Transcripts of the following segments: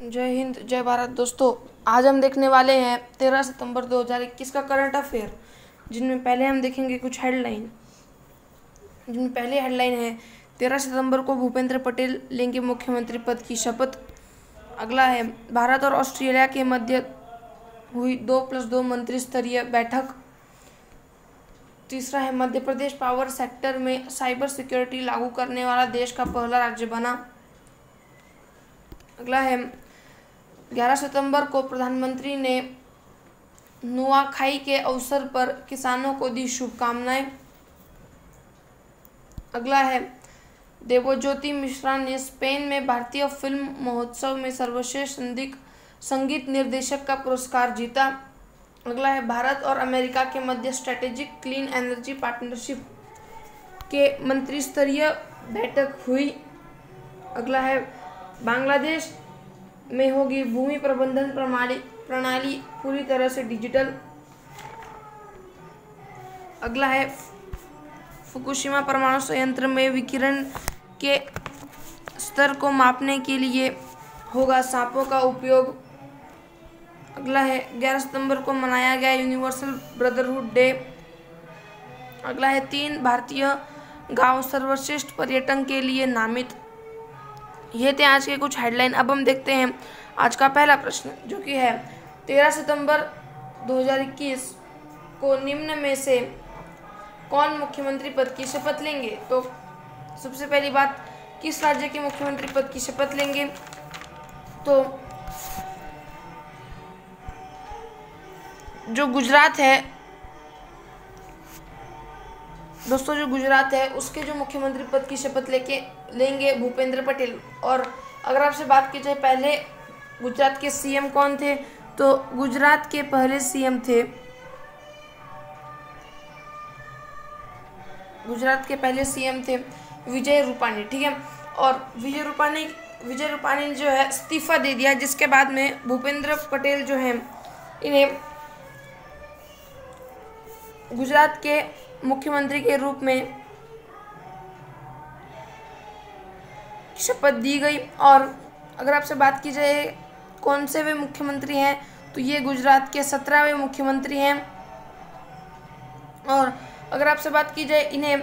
जय हिंद जय भारत दोस्तों। आज हम देखने वाले हैं 13 सितंबर 2021 का करंट अफेयर, जिनमें पहले हम देखेंगे कुछ हेडलाइन। जिनमें पहली हेडलाइन है 13 सितंबर को भूपेंद्र पटेल लेंगे मुख्यमंत्री पद की शपथ। अगला है भारत और ऑस्ट्रेलिया के मध्य हुई 2+2 मंत्री स्तरीय बैठक। तीसरा है मध्य प्रदेश पावर सेक्टर में साइबर सिक्योरिटी लागू करने वाला देश का पहला राज्य बना। अगला है 11 सितंबर को प्रधानमंत्री ने नुआखाई के अवसर पर किसानों को दी शुभकामनाएं। अगला है देवज्योति मिश्रा ने स्पेन में भारतीय फिल्म महोत्सव में सर्वश्रेष्ठ संगीत निर्देशक का पुरस्कार जीता। अगला है भारत और अमेरिका के मध्य स्ट्रेटेजिक क्लीन एनर्जी पार्टनरशिप के मंत्री स्तरीय बैठक हुई। अगला है बांग्लादेश में होगी भूमि प्रबंधन प्रणाली पूरी तरह से डिजिटल। अगला है फुकुशिमा परमाणु संयंत्र में विकिरण के स्तर को मापने के लिए होगा सांपों का उपयोग। अगला है 11 सितंबर को मनाया गया यूनिवर्सल ब्रदरहुड डे। अगला है 3 भारतीय गांव सर्वश्रेष्ठ पर्यटन के लिए नामित। ये थे आज के कुछ हेडलाइन। अब हम देखते हैं आज का पहला प्रश्न, जो कि है 13 सितंबर 2021 को निम्न में से कौन मुख्यमंत्री पद की शपथ लेंगे। तो सबसे पहली बात, किस राज्य के मुख्यमंत्री पद की शपथ लेंगे। तो जो गुजरात है दोस्तों, जो गुजरात है उसके जो मुख्यमंत्री पद की शपथ लेंगे भूपेंद्र पटेल। और अगर आपसे बात की जाए पहले गुजरात के सीएम कौन थे, तो गुजरात के पहले सीएम थे विजय रूपाणी। ठीक है, और विजय रूपाणी ने जो है इस्तीफा दे दिया, जिसके बाद में भूपेंद्र पटेल जो हैं इन्हें गुजरात के मुख्यमंत्री के रूप में शपथ दी गई। और अगर आपसे बात की जाए कौन से वे मुख्यमंत्री हैं, तो ये गुजरात के 17वें मुख्यमंत्री हैं। और अगर आपसे बात की जाए इन्हें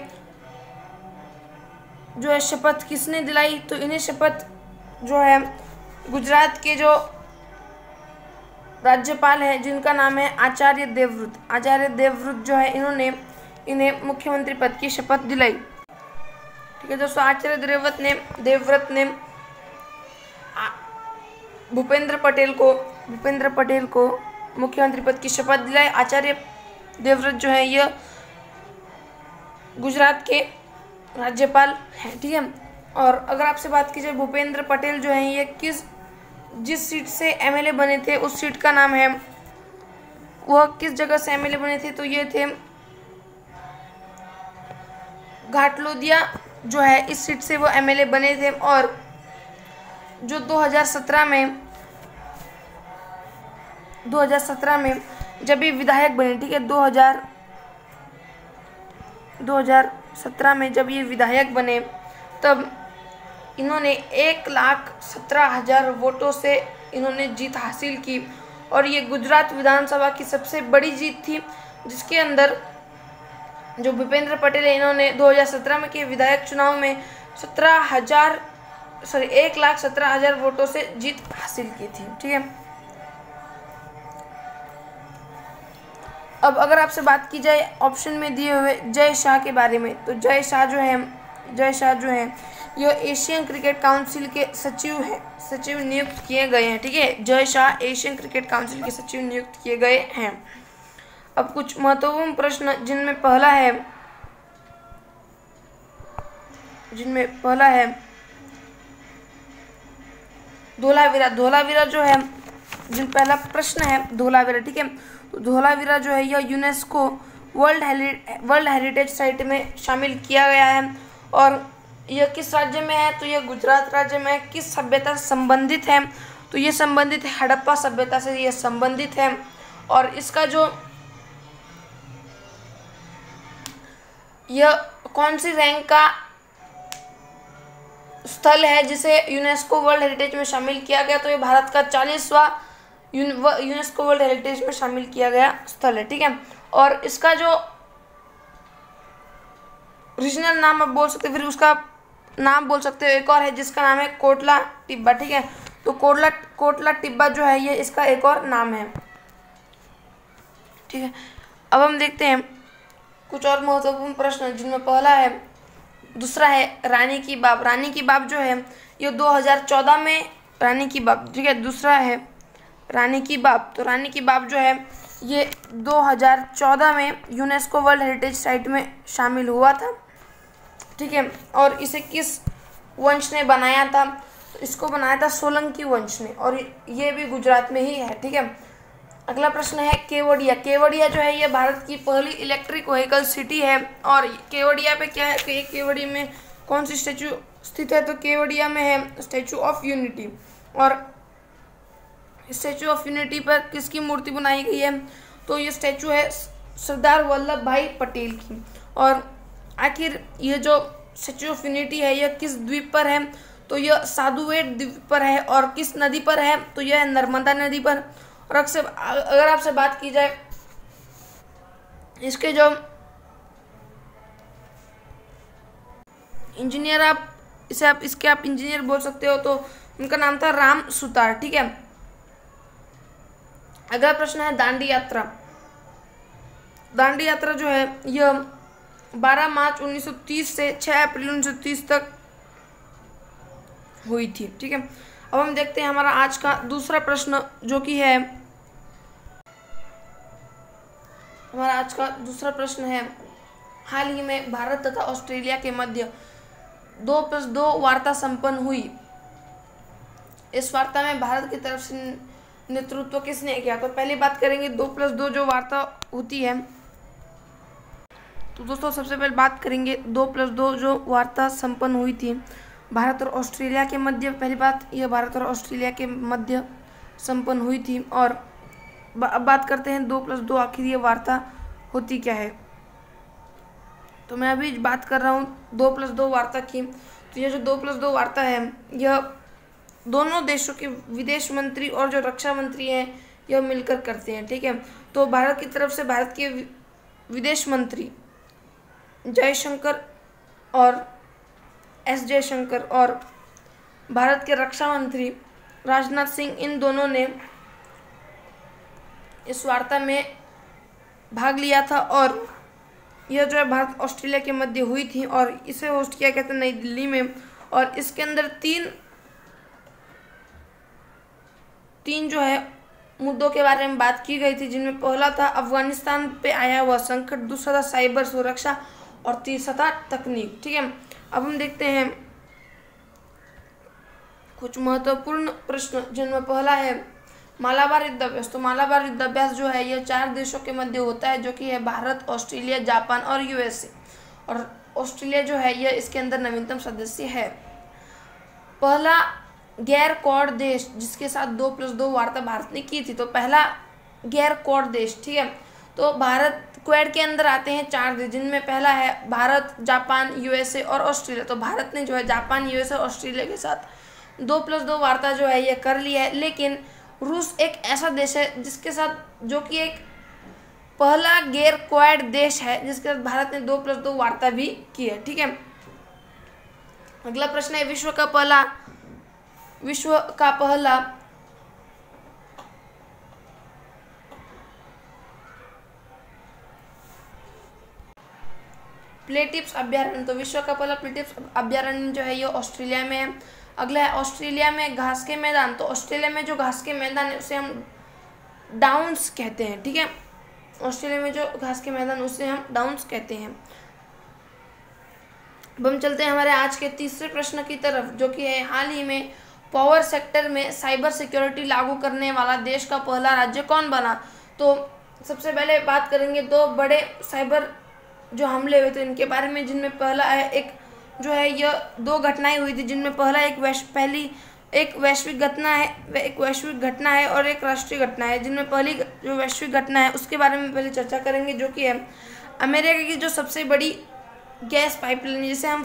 जो है शपथ किसने दिलाई, तो इन्हें शपथ जो है गुजरात के जो राज्यपाल हैं, जिनका नाम है आचार्य देवव्रत जो है, इन्हें मुख्यमंत्री पद की शपथ दिलाई। ठीक है दोस्तों, आचार्य देवव्रत ने भूपेंद्र पटेल को मुख्यमंत्री पद की शपथ दिलाई। आचार्य देवव्रत जो है यह गुजरात के राज्यपाल हैं। ठीक है, और अगर आपसे बात की जाए भूपेंद्र पटेल जो हैं ये जिस सीट से एमएलए बने थे, उस सीट का नाम है, वह किस जगह से एमएलए बने थे, तो ये थे घाटलोदिया जो है, इस सीट से वो एमएलए बने थे। और जो 2017 में जब ये विधायक बने, ठीक है, 2017 में जब ये विधायक बने, तब इन्होंने 1,17,000 वोटों से इन्होंने जीत हासिल की। और ये गुजरात विधानसभा की सबसे बड़ी जीत थी, जिसके अंदर जो भूपेंद्र पटेल है, इन्होंने 2017 में के विधायक चुनाव में 1,17,000 वोटों से जीत हासिल की थी। ठीक है, अब अगर आपसे बात की जाए ऑप्शन में दिए हुए जय शाह के बारे में, तो जय शाह जो हैं यह एशियन क्रिकेट काउंसिल के सचिव नियुक्त किए गए हैं। ठीक है, Jay Shah Asian cricket council के सचिव नियुक्त किए गए हैं। अब कुछ महत्वपूर्ण प्रश्न, जिनमें पहला है धोलावीरा जो है, पहला प्रश्न है धोलावीरा। ठीक है, तो धोलावीरा जो है यह यूनेस्को वर्ल्ड हेरिटेज साइट में शामिल किया गया है। और यह किस राज्य में है, तो यह गुजरात राज्य में है। किस सभ्यता से संबंधित है, तो ये संबंधित है हड़प्पा सभ्यता से यह संबंधित है। और इसका जो यह कौन सी रैंक का स्थल है जिसे यूनेस्को वर्ल्ड हेरिटेज में शामिल किया गया, तो ये भारत का 40वां यूनेस्को वर्ल्ड हेरिटेज में शामिल किया गया स्थल है। ठीक है, और इसका जो रीजनल नाम आप बोल सकते हो, फिर उसका नाम बोल सकते हो, एक और है जिसका नाम है कोटला टिब्बा। ठीक है, तो कोटला टिब्बा जो है ये इसका एक और नाम है। ठीक है, अब हम देखते हैं कुछ और महत्वपूर्ण प्रश्न, जिनमें पहला है, दूसरा है रानी की बाब। रानी की बाब जो है ये 2014 में रानी की बाब, ठीक है, दूसरा है रानी की बाब। तो रानी की बाब जो है ये 2014 में यूनेस्को वर्ल्ड हेरिटेज साइट में शामिल हुआ था। ठीक है, और इसे किस वंश ने बनाया था? तो इसको बनाया था सोलंकी वंश ने, और ये भी गुजरात में ही है। ठीक है, अगला प्रश्न है केवड़िया। केवड़िया जो है ये भारत की पहली इलेक्ट्रिक व्हीकल सिटी है। और केवड़िया पे क्या है कि केवड़िया में कौन सी स्टैचू स्थित है? तो केवड़िया में है स्टैचू ऑफ यूनिटी। और स्टैचू ऑफ यूनिटी पर किसकी मूर्ति बनाई गई है? तो ये स्टैचू है सरदार वल्लभ भाई पटेल की। और आखिर ये जो स्टैचू ऑफ यूनिटी है यह किस द्वीप पर है? तो यह साधुवेट द्वीप पर है। और किस नदी पर है? तो यह नर्मदा नदी पर। और अगर आपसे बात की जाए इसके जो इंजीनियर, आप इंजीनियर बोल सकते हो, तो उनका नाम था राम सुतार। ठीक है, अगला प्रश्न है दांडी यात्रा। दांडी यात्रा जो है यह 12 मार्च 1930 से 6 अप्रैल 1930 तक हुई थी। ठीक है, अब हम देखते हैं हमारा आज का दूसरा प्रश्न, जो कि है हमारा आज का दूसरा प्रश्न है, हाल ही में भारत तथा ऑस्ट्रेलिया के मध्य 2+2 वार्ता संपन्न हुई। इस वार्ता में भारत की तरफ से नेतृत्व किसने किया? तो पहली बात करेंगे 2+2 जो वार्ता होती है। तो दोस्तों सबसे पहले बात करेंगे 2+2 जो वार्ता संपन्न हुई थी भारत और ऑस्ट्रेलिया के मध्य। पहली बात यह भारत और ऑस्ट्रेलिया के मध्य संपन्न हुई थी। और अब बात करते हैं 2+2 आखिर ये वार्ता होती क्या है। तो मैं अभी बात कर रहा हूँ 2+2 वार्ता की। तो ये जो 2+2 वार्ता है यह दोनों देशों के विदेश मंत्री और जो रक्षा मंत्री हैं यह मिलकर करते हैं। ठीक है, तो भारत की तरफ से भारत के विदेश मंत्री जयशंकर और एस जयशंकर और भारत के रक्षा मंत्री राजनाथ सिंह, इन दोनों ने इस वार्ता में भाग लिया था। और यह जो है भारत ऑस्ट्रेलिया के मध्य हुई थी और इसे होस्ट किया गया था नई दिल्ली में। और इसके अंदर तीन जो है मुद्दों के बारे में बात की गई थी, जिनमें पहला था अफगानिस्तान पे आया हुआ संकट, दूसरा था साइबर सुरक्षा और तीसरा था तकनीक। ठीक है, अब हम देखते हैं कुछ महत्वपूर्ण प्रश्न, जिनमें पहला है मालाबार युद्ध अभ्यास। तो मालाबार युद्ध अभ्यास जो है यह 4 देशों के मध्य होता है, जो कि है भारत, ऑस्ट्रेलिया, जापान और यूएसए। और ऑस्ट्रेलिया जो है यह इसके अंदर नवीनतम सदस्य है। पहला गैर क्वाड देश जिसके साथ 2+2 वार्ता भारत ने की थी, तो पहला गैर क्वाड देश। ठीक है, तो भारत क्वाड के अंदर आते हैं 4 देश, जिनमें पहला है भारत, जापान, यूएसए और ऑस्ट्रेलिया। तो भारत ने जो है जापान, यूएसए और ऑस्ट्रेलिया के साथ 2+2 वार्ता जो है ये कर ली है। लेकिन रूस एक ऐसा देश है जिसके साथ, जो कि एक पहला गैर क्वाड देश है जिसके साथ भारत ने 2+2 वार्ता भी की है। ठीक है, अगला प्रश्न है विश्व का पहला प्लेटिप्स अभ्यारण्य। तो विश्व का पहला प्लेटिप्स अभ्यारण्य जो है ये ऑस्ट्रेलिया में है। अगला है ऑस्ट्रेलिया में घास के मैदान। तो ऑस्ट्रेलिया में जो घास के मैदान है उसे हम डाउन्स कहते हैं। ठीक है, ऑस्ट्रेलिया में जो घास के मैदान उसे हम डाउन्स कहते हैं। अब हम चलते हैं हमारे आज के तीसरे प्रश्न की तरफ, जो कि है हाल ही में पावर सेक्टर में साइबर सिक्योरिटी लागू करने वाला देश का पहला राज्य कौन बना। तो सबसे पहले बात करेंगे 2 बड़े साइबर जो हमले हुए थे इनके बारे में, जिनमें पहला है एक जो है यह 2 घटनाएं हुई थी, जिनमें पहला एक वैश्विक घटना है और एक राष्ट्रीय घटना है। जिनमें पहली जो वैश्विक घटना है उसके बारे में पहले चर्चा करेंगे, जो कि है अमेरिका की जो सबसे बड़ी गैस पाइपलाइन, जिसे हम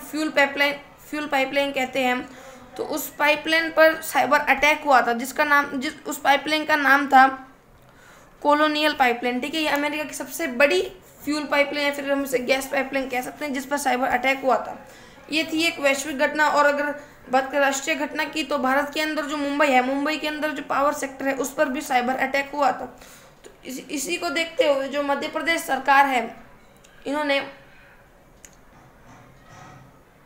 फ्यूल पाइपलाइन कहते हैं। तो उस पाइपलाइन पर साइबर अटैक हुआ था, उस पाइपलाइन का नाम था कोलोनियल पाइपलाइन। ठीक है, ये अमेरिका की सबसे बड़ी फ्यूल पाइपलाइन या फिर हम इसे गैस पाइपलाइन कह सकते हैं, जिस पर साइबर अटैक हुआ था। ये थी एक वैश्विक घटना। और अगर बात करें राष्ट्रीय घटना की, तो भारत के अंदर जो मुंबई है, मुंबई के अंदर जो पावर सेक्टर है, उस पर भी साइबर अटैक हुआ था। तो इसी को देखते हुए जो मध्य प्रदेश सरकार है, इन्होंने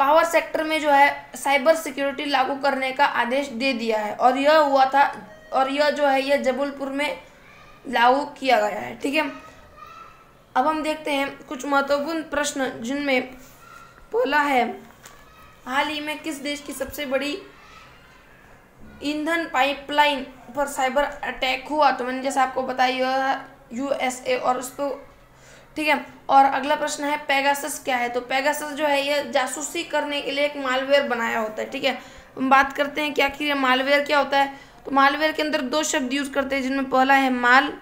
पावर सेक्टर में जो है साइबर सिक्योरिटी लागू करने का आदेश दे दिया है। और यह हुआ था, और यह जो है यह जबलपुर में लागू किया गया है। ठीक है, अब हम देखते हैं कुछ महत्वपूर्ण प्रश्न, जिनमें पहला है, हाल ही में किस देश की सबसे बड़ी ईंधन पाइपलाइन पर साइबर अटैक हुआ? तो मैंने जैसे आपको बताया USA और उसको। ठीक है, और अगला प्रश्न है पेगासस क्या है? तो पेगासस जो है यह जासूसी करने के लिए एक मालवेयर बनाया होता है। ठीक है, हम बात करते हैं कि आखिर ये मालवेयर क्या होता है। तो मालवेयर के अंदर दो शब्द यूज करते हैं, जिनमें पहला है माल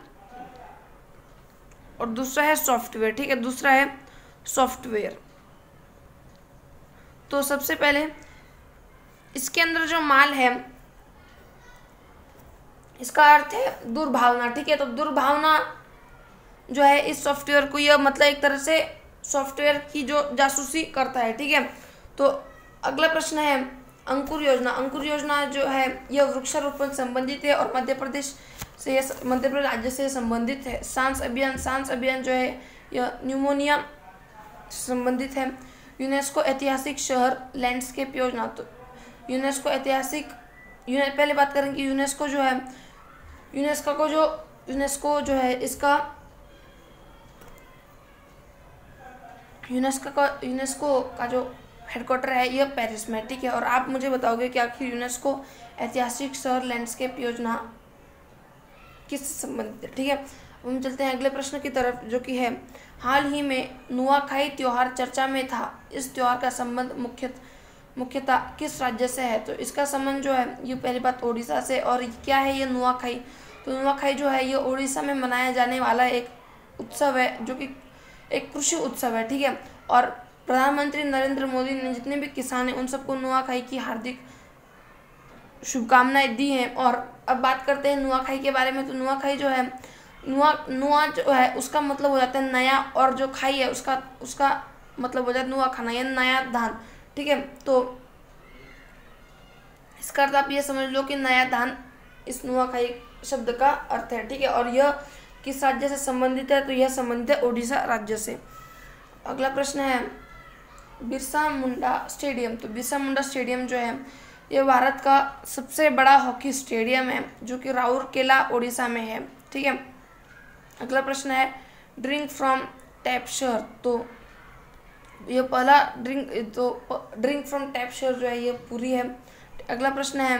और दूसरा है सॉफ्टवेयर। ठीक है, दूसरा है सॉफ्टवेयर। तो सबसे पहले इसके अंदर जो माल है, इसका अर्थ है दुर्भावना। ठीक है, तो दुर्भावना जो है इस सॉफ्टवेयर को, यह मतलब एक तरह से सॉफ्टवेयर की जो जासूसी करता है। ठीक है, तो अगला प्रश्न है अंकुर योजना। अंकुर योजना जो है यह वृक्षारोपण संबंधित है और मध्य प्रदेश राज्य से संबंधित है। सांस अभियान जो है यह न्यूमोनिया संबंधित है। यूनेस्को ऐतिहासिक शहर लैंडस्केप योजना। तो यूनेस्को पहले बात करें कि यूनेस्को जो है इसका यूनेस्को का जो हेडक्वार्टर है यह पेरिस में। ठीक है, और आप मुझे बताओगे कि आखिर यूनेस्को ऐतिहासिक शहर लैंडस्केप योजना किससे संबंधित है? ठीक है, हम चलते हैं अगले प्रश्न की तरफ, जो कि है हाल ही में नुआखाई त्योहार चर्चा में था। इस त्योहार का संबंध मुख्यतः किस राज्य से है? तो इसका संबंध जो है ये पहली बात उड़ीसा से। और क्या है ये नुआखाई? तो नुआखाई जो है ये उड़ीसा में मनाया जाने वाला एक उत्सव है, जो कि एक कृषि उत्सव है। ठीक है, और प्रधानमंत्री नरेंद्र मोदी ने जितने भी किसान हैं उन सबको नुआखाई की हार्दिक शुभकामनाएं दी हैं। और अब बात करते हैं नुआखाई के बारे में। तो नुआखाई जो है, नुआ जो है उसका मतलब हो जाता है नया, और जो खाई है उसका मतलब हो जाता है नुआ खाना या नया धान। ठीक है, तो इसका अर्थ आप ये समझ लो कि नया धान इस नुआखाई शब्द का अर्थ है। ठीक है, और यह किस राज्य से संबंधित है? तो यह संबंधित है उड़ीसा राज्य से। अगला प्रश्न है बिरसा मुंडा स्टेडियम। तो बिरसा मुंडा स्टेडियम जो है यह भारत का सबसे बड़ा हॉकी स्टेडियम है, जो कि राउरकेला उड़ीसा में है। ठीक है, अगला प्रश्न है ड्रिंक फ्रॉम टैप शहर। तो यह पहला ड्रिंक फ्रॉम टैप शहर जो है ये पूरी है। अगला प्रश्न है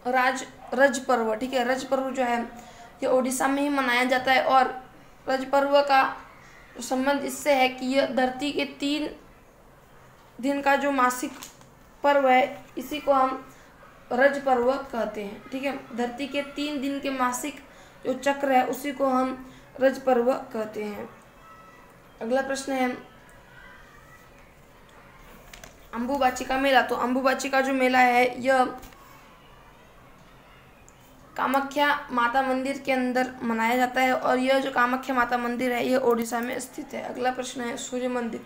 रज पर्व। ठीक है, रज पर्व जो है ये उड़ीसा में ही मनाया जाता है। और रज पर्व का संबंध इससे है कि यह धरती के 3 दिन का जो मासिक पर्व है, इसी को हम रज पर्व कहते हैं। ठीक है, धरती के 3 दिन के मासिक जो चक्र है उसी को हम रज पर्व कहते हैं। अगला प्रश्न है अंबुबाची का मेला। तो अंबुबाची का जो मेला है यह कामाख्या माता मंदिर के अंदर मनाया जाता है। और यह जो कामाख्या माता मंदिर है यह ओडिशा में स्थित है। अगला प्रश्न है सूर्य मंदिर।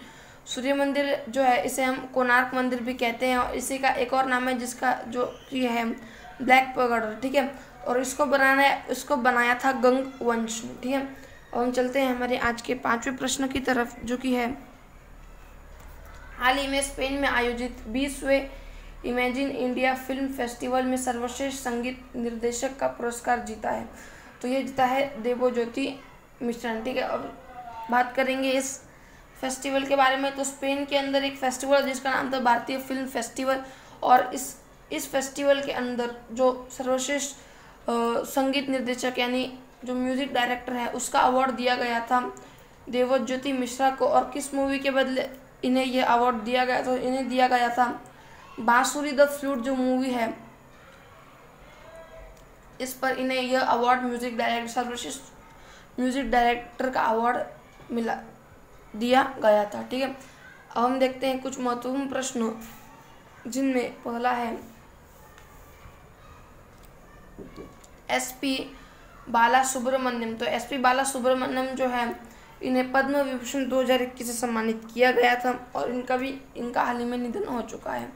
सूर्य मंदिर जो है इसे हम कोणार्क मंदिर भी कहते हैं, और इसी का एक और नाम है जिसका जो ये है ब्लैक पगड़। ठीक है, और इसको बनाया था गंग वंश ने। ठीक है, और हम चलते हैं हमारे आज के 5वें प्रश्न की तरफ, जो कि है हाल ही में स्पेन में आयोजित 20वें इमेजिन इंडिया फिल्म फेस्टिवल में सर्वश्रेष्ठ संगीत निर्देशक का पुरस्कार जीता है। तो ये जीता है देवज्योति मिश्रा। ठीक है, अब बात करेंगे इस फेस्टिवल के बारे में। तो स्पेन के अंदर एक फेस्टिवल है जिसका नाम था भारतीय फिल्म फेस्टिवल, और इस फेस्टिवल के अंदर जो सर्वश्रेष्ठ संगीत निर्देशक यानी जो म्यूजिक डायरेक्टर है उसका अवार्ड दिया गया था देवज्योति मिश्रा को। और किस मूवी के बदले इन्हें यह अवार्ड दिया गया? तो इन्हें दिया गया था बांसुरी द फ्लूट जो मूवी है, इस पर इन्हें यह अवार्ड सर्वश्रेष्ठ म्यूजिक डायरेक्टर का अवार्ड दिया गया था। ठीक है, अब हम देखते हैं कुछ महत्वपूर्ण प्रश्न, जिनमें पहला है एसपी बाला सुब्रमण्यम। तो एसपी बाला सुब्रमण्यम जो है, इन्हें पद्म विभूषण 2021 से सम्मानित किया गया था और इनका हाल ही में निधन हो चुका है।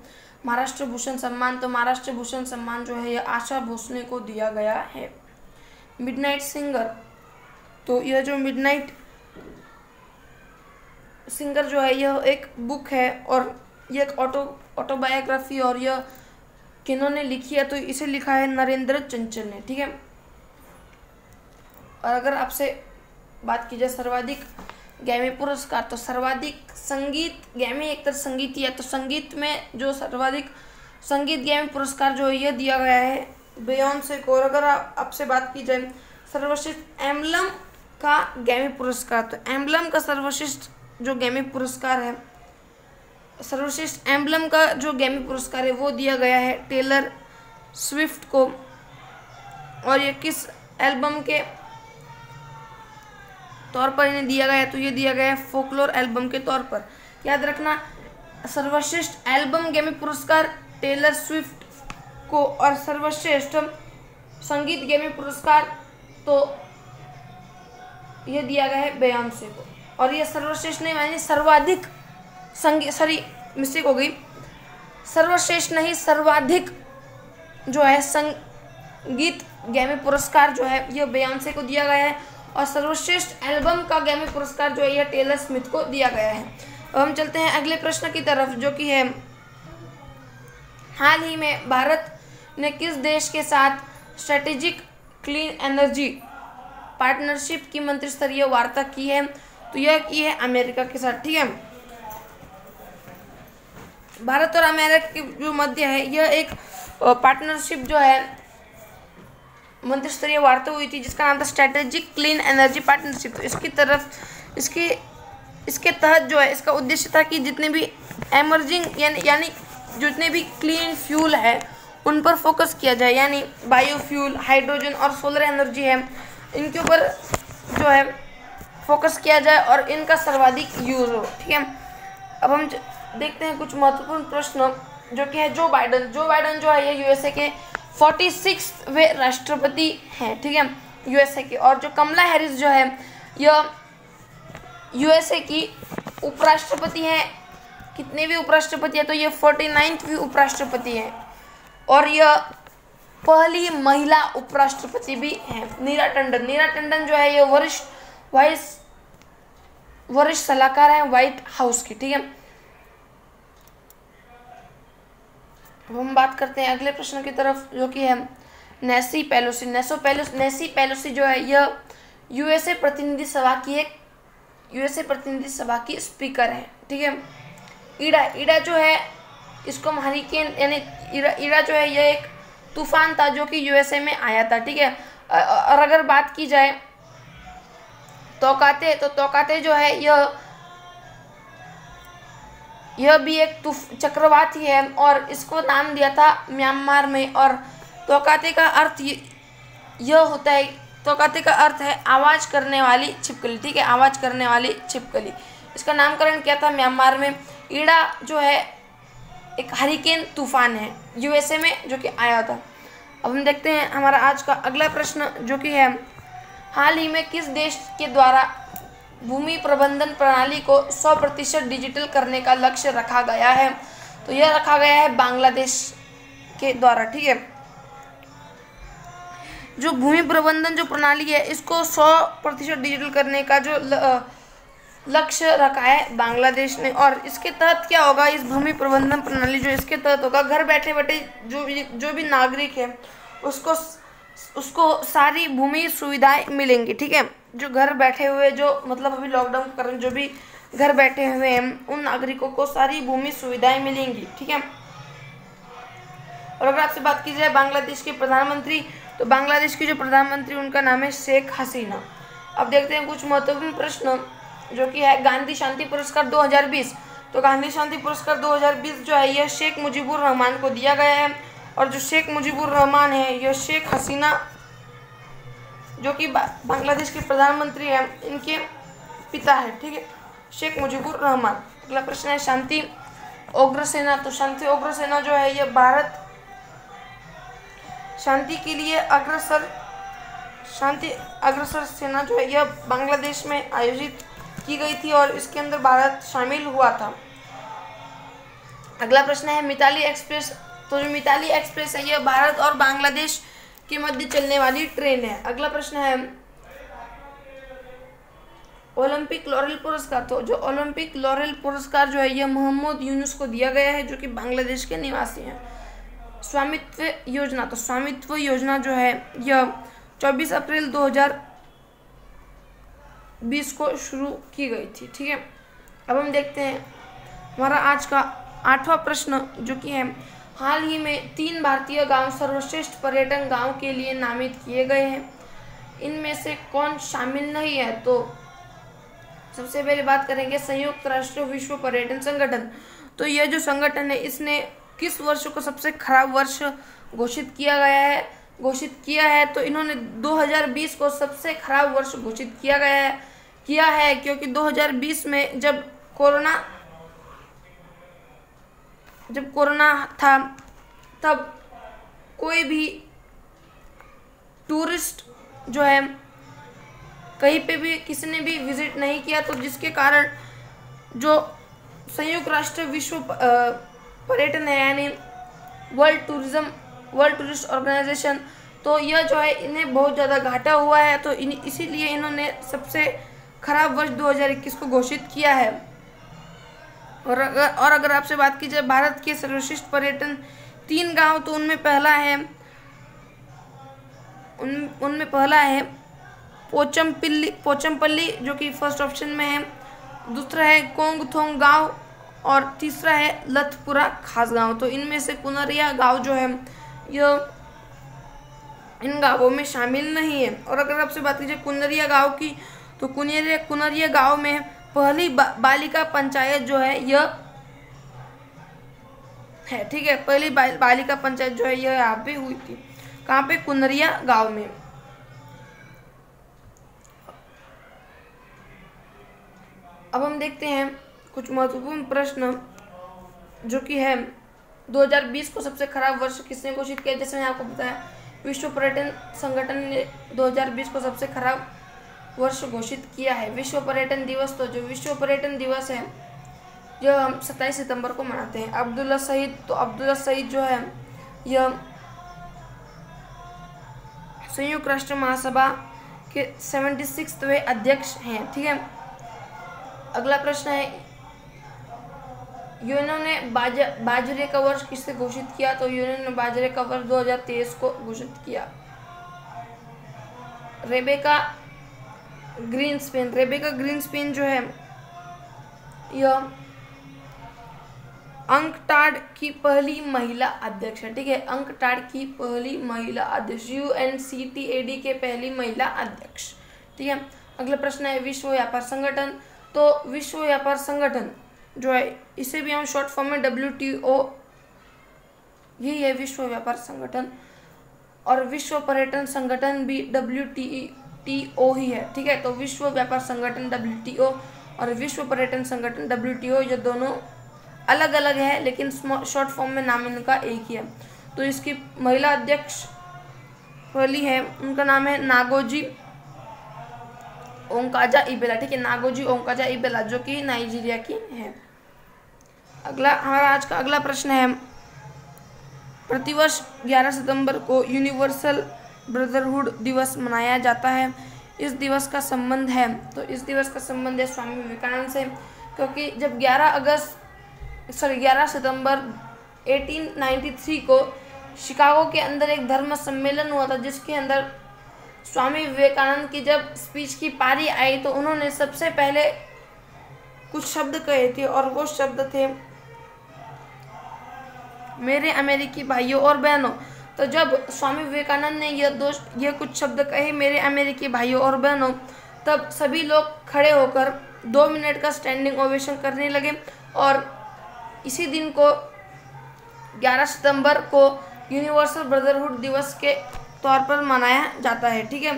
महाराष्ट्र भूषण सम्मान, तो महाराष्ट्र भूषण सम्मान जो है यह आशा भोसले को दिया गया है। मिडनाइट सिंगर, तो यह जो मिडनाइट सिंगर जो है यह एक बुक है और यह एक ऑटोबायोग्राफी, और यह किन्होंने लिखी है, तो इसे लिखा है नरेंद्र चंचल ने। ठीक है, और अगर आपसे बात की जाए सर्वाधिक ग्रैमी पुरस्कार, तो सर्वाधिक संगीत ग्रैमी एक तरह संगीत ही है, तो संगीत में जो सर्वाधिक संगीत ग्रैमी पुरस्कार जो है यह दिया गया है बियोंसे को। और अगर आपसे बात की जाए सर्वश्रेष्ठ एम्बलम का ग्रैमी पुरस्कार, तो एम्बलम का सर्वश्रेष्ठ जो ग्रैमी पुरस्कार है, सर्वश्रेष्ठ एम्बलम का जो ग्रैमी पुरस्कार है वो दिया गया है टेलर स्विफ्ट को। और ये किस एल्बम के तौर पर इन्हें दिया गया है, तो ये दिया गया है फोकलोर एल्बम के तौर पर। याद रखना, सर्वश्रेष्ठ एल्बम ग्रैमी पुरस्कार टेलर स्विफ्ट को, और सर्वश्रेष्ठ संगीत ग्रैमी पुरस्कार तो ये दिया गया है बियोंसे को। और ये सर्वश्रेष्ठ नहीं, यानी सर्वाधिक संगीत, सॉरी मिस्टेक हो गई, सर्वश्रेष्ठ नहीं सर्वाधिक जो है संगीत ग्रैमी पुरस्कार जो है यह बियोंसे को दिया गया है, और सर्वश्रेष्ठ एल्बम का ग्रैमी पुरस्कार जो है यह टेलर स्मिथ को दिया गया है। अब हम चलते हैं अगले प्रश्न की तरफ, जो कि है हाल ही में भारत ने किस देश के साथ स्ट्रेटेजिक क्लीन एनर्जी पार्टनरशिप की मंत्रिस्तरीय वार्ता की है, तो यह की है अमेरिका के साथ। ठीक है, भारत और अमेरिका के जो मध्य है यह एक पार्टनरशिप जो है मंत्रिस्तरीय वार्ता हुई थी, जिसका नाम था स्ट्रेटेजिक क्लीन एनर्जी पार्टनरशिप। तो इसके तहत जो है इसका उद्देश्य था कि जितने भी एमर्जिंग यानी जितने भी क्लीन फ्यूल है उन पर फोकस किया जाए, यानी बायोफ्यूल, हाइड्रोजन और सोलर एनर्जी है, इनके ऊपर जो है फोकस किया जाए और इनका सर्वाधिक यूज हो। ठीक है, अब हम देखते हैं कुछ महत्वपूर्ण प्रश्न, जो कि है जो बाइडन जो है ये यूएसए के 46वें राष्ट्रपति हैं। ठीक है, यूएसए के। और जो कमला हैरिस जो है यह यूएसए की उपराष्ट्रपति हैं। कितने भी उपराष्ट्रपति है, तो ये 49वीं उपराष्ट्रपति है, और यह पहली महिला उपराष्ट्रपति भी है। नीरा टंडन जो है ये वरिष्ठ सलाहकार है व्हाइट हाउस की। ठीक है, अब हम बात करते हैं अगले प्रश्न की तरफ, जो कि है नैन्सी पेलोसी जो है यह यूएसए प्रतिनिधि सभा की स्पीकर है। ठीक है, ईडा जो है इसको हरिकेन यानी ईडा जो है यह एक तूफान था जो कि यूएसए में आया था। ठीक है, और अगर बात की जाए तोकाते जो है यह भी एक चक्रवात ही है, और इसको नाम दिया था म्यांमार में। और तोकाते का अर्थ यह होता है, तोकाते का अर्थ है आवाज़ करने वाली छिपकली। ठीक है, आवाज़ करने वाली छिपकली, इसका नामकरण किया था म्यांमार में। ईडा जो है एक हरिकेन तूफान है यूएसए में जो कि आया था। अब हम देखते हैं हमारा आज का अगला प्रश्न, जो कि है हाल ही में किस देश के द्वारा भूमि प्रबंधन प्रणाली को 100% डिजिटल करने का लक्ष्य रखा गया है, तो यह रखा गया है बांग्लादेश के द्वारा। ठीक है, जो भूमि प्रबंधन जो प्रणाली है इसको 100% डिजिटल करने का जो लक्ष्य रखा है बांग्लादेश ने। और इसके तहत क्या होगा, इस भूमि प्रबंधन प्रणाली जो इसके तहत होगा, घर बैठे बैठे जो भी नागरिक है उसको सारी भूमि सुविधाएं मिलेंगी। ठीक है, जो घर बैठे हुए जो मतलब अभी लॉकडाउन के कारण जो भी घर बैठे हुए हैं उन नागरिकों को सारी भूमि सुविधाएं मिलेंगी। ठीक है, और अगर आपसे बात की जाए बांग्लादेश के प्रधानमंत्री, तो बांग्लादेश की जो प्रधानमंत्री उनका नाम है शेख हसीना। अब देखते हैं कुछ महत्वपूर्ण प्रश्न, जो कि है गांधी शांति पुरस्कार 2020। तो गांधी शांति पुरस्कार 2020 जो है यह शेख मुजीबुर रहमान को दिया गया है, और जो शेख मुजीबुर रहमान है यह शेख हसीना जो कि बांग्लादेश के प्रधानमंत्री हैं इनके पिता है। ठीक है, शेख मुजीबुर रहमान। अगला प्रश्न है शांति उग्र सेना। तो शांति उग्र सेना जो है यह भारत शांति के लिए शांति अग्रसर सेना जो है यह बांग्लादेश में आयोजित की गई थी और इसके अंदर भारत शामिल हुआ था। अगला प्रश्न है मिताली एक्सप्रेस। तो जो मिताली एक्सप्रेस है यह भारत और बांग्लादेश के मध्य चलने वाली ट्रेन है। अगला प्रश्न है ओलंपिक लॉरेल पुरस्कार। तो जो ओलंपिक लॉरेल पुरस्कार जो है यह मोहम्मद यूनुस को दिया गया है, जो कि बांग्लादेश के निवासी हैं। स्वामित्व योजना। तो स्वामित्व योजना जो है यह 24 अप्रैल 2020 को शुरू की गई थी। ठीक है, अब हम देखते हैं हमारा आज का 8वां प्रश्न, जो कि है हाल ही में 3 भारतीय गांव सर्वश्रेष्ठ पर्यटन गांव के लिए नामित किए गए हैं, इनमें से कौन शामिल नहीं है। तो सबसे पहले बात करेंगे संयुक्त राष्ट्र विश्व पर्यटन संगठन। तो यह जो संगठन है इसने किस वर्ष को सबसे खराब वर्ष घोषित किया है। तो इन्होंने 2020 को सबसे खराब वर्ष घोषित किया है क्योंकि 2020 में जब कोरोना था तब कोई भी टूरिस्ट जो है कहीं पे भी किसी ने भी विजिट नहीं किया, तो जिसके कारण जो संयुक्त राष्ट्र विश्व पर्यटन है यानी वर्ल्ड टूरिस्ट ऑर्गेनाइजेशन, तो यह जो है इन्हें बहुत ज़्यादा घाटा हुआ है। तो इसीलिए इन्होंने सबसे खराब वर्ष 2021 को घोषित किया है। और अगर आपसे बात की जाए भारत के सर्वश्रेष्ठ पर्यटन 3 गांव, तो उनमें पहला है पोचमपल्ली जो कि फर्स्ट ऑप्शन में है, दूसरा है कोंगथोंग गांव और तीसरा है लथपुरा खास गांव। तो इनमें से कुनरिया गांव जो है यह इन गांवों में शामिल नहीं है। और अगर आपसे बात कीजिए कुनरिया गांव की, तो कुनरिया गांव में पहली बालिका पंचायत जो है यह है। ठीक है, पहली बालिका पंचायत जो है यह यहाँ पे हुई थी। कहाँ पे? कुनरिया गांव में। अब हम देखते हैं कुछ महत्वपूर्ण प्रश्न, जो कि है 2020 को सबसे खराब वर्ष किसने घोषित किया। जैसे मैंने आपको बताया विश्व पर्यटन संगठन ने 2020 को सबसे खराब वर्ष घोषित किया है। विश्व पर्यटन दिवस, तो जो विश्व पर्यटन दिवस है जो हम 27 सितंबर को मनाते हैं। अब्दुल्ला सईद, तो अब्दुल्ला सईद जो है यह संयुक्त राष्ट्र महासभा के 76वें अध्यक्ष हैं। ठीक है, अगला प्रश्न है यूएनओ ने बाजरे का वर्ष किससे घोषित किया। तो यूएनओ ने बाजरे का वर्ष 2023 को घोषित किया। रेबेका ग्रीन्सपेन जो है यह अंकटाड की पहली महिला अध्यक्ष है। ठीक है, अंकटाड की पहली महिला अध्यक्ष, UNCTAD के पहली महिला अध्यक्ष। ठीक है, अगला प्रश्न है विश्व व्यापार संगठन। तो विश्व व्यापार संगठन जो है इसे भी हम शॉर्ट फॉर्म में WTO, यही है विश्व व्यापार संगठन। और विश्व पर्यटन संगठन भी WTO ही है। ठीक है, तो विश्व व्यापार संगठन WTO और विश्व पर्यटन संगठन WTO, ये दोनों अलग अलग है लेकिन शॉर्ट फॉर्म में नाम इनका एक ही है। तो इसकी महिला अध्यक्ष पहली है, उनका नाम है नागोजी ओंकाजा इबेला। ठीक है, नागोजी ओंकाजा इबेला जो कि नाइजीरिया की है। हमारा आज का अगला प्रश्न है प्रतिवर्ष 11 सितंबर को यूनिवर्सल ब्रदरहुड दिवस मनाया जाता है। इस दिवस का संबंध है, तो इस दिवस का संबंध है स्वामी विवेकानंद से, क्योंकि जब 11 सितंबर 1893 को शिकागो के अंदर एक धर्म सम्मेलन हुआ था, जिसके अंदर स्वामी विवेकानंद की जब स्पीच की पारी आई तो उन्होंने सबसे पहले कुछ शब्द कहे थे, और वो शब्द थे मेरे अमेरिकी भाइयों और बहनों। तो जब स्वामी विवेकानंद ने ये कुछ शब्द कहे मेरे अमेरिकी भाइयों और बहनों, तब सभी लोग खड़े होकर 2 मिनट का स्टैंडिंग ओवेशन करने लगे। और इसी दिन को 11 सितंबर को यूनिवर्सल ब्रदरहुड दिवस के तौर पर मनाया जाता है। ठीक है,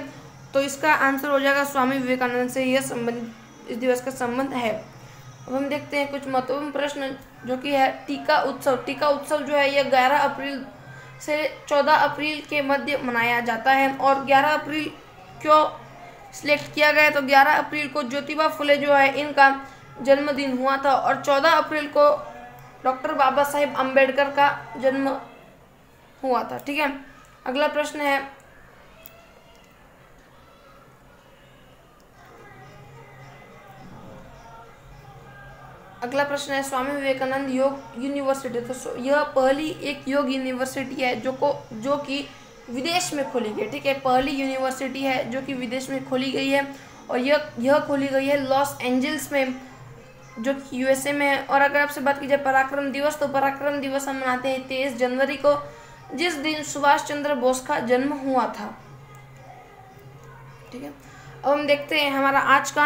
तो इसका आंसर हो जाएगा स्वामी विवेकानंद से यह संबंध, इस दिवस का संबंध है। अब हम देखते हैं कुछ महत्वपूर्ण प्रश्न जो कि है टीका उत्सव। टीका उत्सव जो है यह 11 अप्रैल से 14 अप्रैल के मध्य मनाया जाता है। और 11 अप्रैल क्यों सिलेक्ट किया गया, तो 11 अप्रैल को ज्योतिबा फुले जो है इनका जन्मदिन हुआ था और 14 अप्रैल को डॉक्टर बाबा साहेब अम्बेडकर का जन्म हुआ था। ठीक है, अगला प्रश्न है स्वामी विवेकानंद योग यूनिवर्सिटी। तो यह पहली एक योग यूनिवर्सिटी है जो कि विदेश में खोली गई। ठीक है, पहली यूनिवर्सिटी है जो कि विदेश में खोली गई है और यह खोली गई है लॉस एंजल्स में जो कि यूएसए में है। और अगर आपसे बात की जाए पराक्रम दिवस, तो पराक्रम दिवस हम मनाते हैं 23 जनवरी को, जिस दिन सुभाष चंद्र बोस का जन्म हुआ था। ठीक है, अब हम देखते हैं हमारा आज का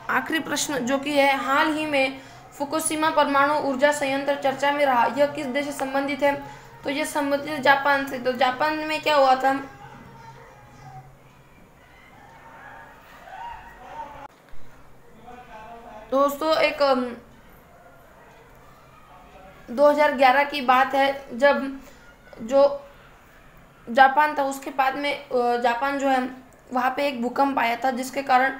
आखिरी प्रश्न जो कि है हाल ही में फुकुशिमा परमाणु ऊर्जा संयंत्र चर्चा में रहा, यह किस देश से संबंधित है, तो यह संबंधित है जापान से। तो जापान में क्या हुआ था, दोस्तों एक 2011 की बात है जब जो जापान था उसके बाद में जापान जो है वहाँ पे एक भूकंप आया था, जिसके कारण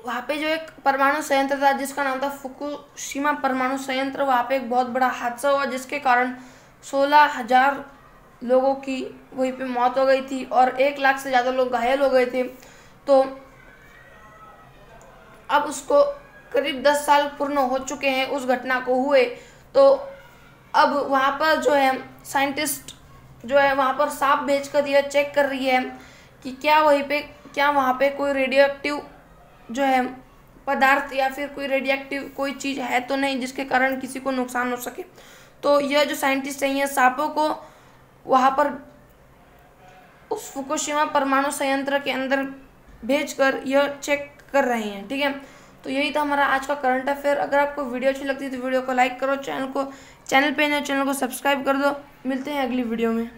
वहाँ पे जो एक परमाणु संयंत्र था जिसका नाम था फुकुशिमा परमाणु संयंत्र, वहाँ पे एक बहुत बड़ा हादसा हुआ जिसके कारण 16,000 लोगों की वहीं पे मौत हो गई थी और 1 लाख से ज़्यादा लोग घायल हो गए थे। तो अब उसको करीब 10 साल पूर्ण हो चुके हैं उस घटना को हुए। तो अब वहाँ पर जो है साइंटिस्ट जो है वहाँ पर सांप भेजकर यह चेक कर रही है कि क्या वहाँ पे कोई रेडियो एक्टिव जो है पदार्थ या फिर कोई रेडियोएक्टिव कोई चीज़ है तो नहीं जिसके कारण किसी को नुकसान हो सके। तो यह जो साइंटिस्ट हैं ये सांपों को वहाँ पर उस फुकुशिमा परमाणु संयंत्र के अंदर भेजकर यह चेक कर रहे हैं। ठीक है, तो यही था हमारा आज का करंट अफेयर। अगर आपको वीडियो अच्छी लगती है तो वीडियो को लाइक करो, चैनल पे नए चैनल को सब्सक्राइब कर दो। मिलते हैं अगली वीडियो में।